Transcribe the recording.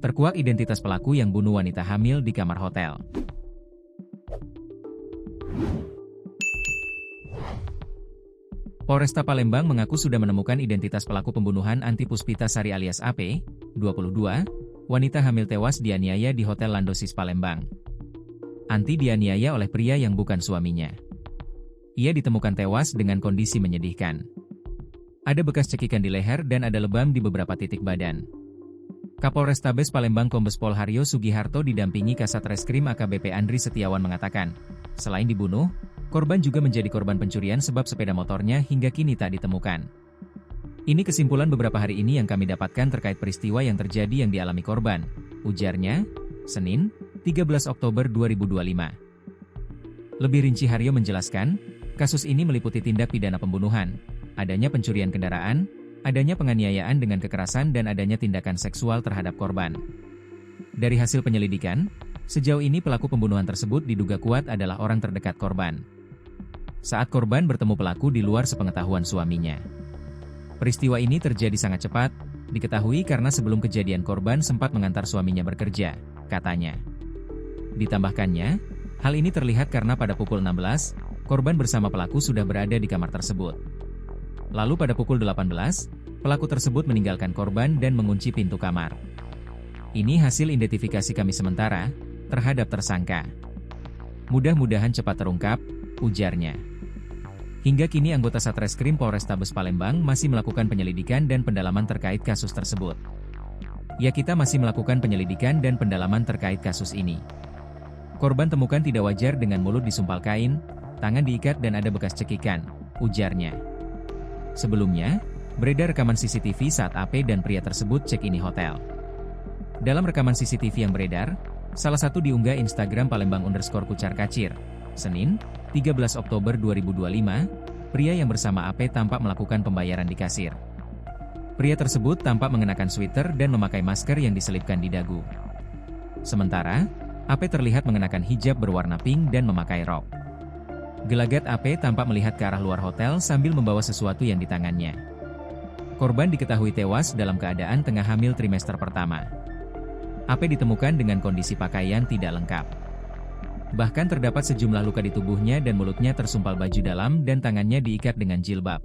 Terkuak identitas pelaku yang bunuh wanita hamil di kamar hotel. Polresta Palembang mengaku sudah menemukan identitas pelaku pembunuhan Anti Puspita Sari alias AP, 22, wanita hamil tewas dianiaya di Hotel Landosis Palembang. Anti dianiaya oleh pria yang bukan suaminya. Ia ditemukan tewas dengan kondisi menyedihkan. Ada bekas cekikan di leher dan ada lebam di beberapa titik badan. Kapolrestabes Palembang Kombes Pol Haryo Sugiharto didampingi Kasat Reskrim AKBP Andri Setiawan mengatakan, selain dibunuh, korban juga menjadi korban pencurian sebab sepeda motornya hingga kini tak ditemukan. Ini kesimpulan beberapa hari ini yang kami dapatkan terkait peristiwa yang terjadi yang dialami korban, ujarnya, Senin, 13 Oktober 2025. Lebih rinci Haryo menjelaskan, kasus ini meliputi tindak pidana pembunuhan, adanya pencurian kendaraan, adanya penganiayaan dengan kekerasan dan adanya tindakan seksual terhadap korban. Dari hasil penyelidikan, sejauh ini pelaku pembunuhan tersebut diduga kuat adalah orang terdekat korban. Saat korban bertemu pelaku di luar sepengetahuan suaminya. Peristiwa ini terjadi sangat cepat, diketahui karena sebelum kejadian korban sempat mengantar suaminya bekerja, katanya. Ditambahkannya, hal ini terlihat karena pada pukul 16, korban bersama pelaku sudah berada di kamar tersebut. Lalu pada pukul 18, pelaku tersebut meninggalkan korban dan mengunci pintu kamar. Ini hasil identifikasi kami sementara terhadap tersangka. Mudah-mudahan cepat terungkap, ujarnya. Hingga kini anggota Satreskrim Polrestabes Palembang masih melakukan penyelidikan dan pendalaman terkait kasus tersebut. Ya, kita masih melakukan penyelidikan dan pendalaman terkait kasus ini. Korban temukan tidak wajar dengan mulut disumpal kain, tangan diikat dan ada bekas cekikan, ujarnya. Sebelumnya, beredar rekaman CCTV saat AP dan pria tersebut check-in hotel. Dalam rekaman CCTV yang beredar, salah satu diunggah Instagram Palembang_kucar-kacir, Senin, 13 Oktober 2025, pria yang bersama AP tampak melakukan pembayaran di kasir. Pria tersebut tampak mengenakan sweater dan memakai masker yang diselipkan di dagu. Sementara, AP terlihat mengenakan hijab berwarna pink dan memakai rok. Gelagat AP tampak melihat ke arah luar hotel sambil membawa sesuatu yang di tangannya. Korban diketahui tewas dalam keadaan tengah hamil trimester pertama. AP ditemukan dengan kondisi pakaian tidak lengkap. Bahkan terdapat sejumlah luka di tubuhnya dan mulutnya tersumpal baju dalam dan tangannya diikat dengan jilbab.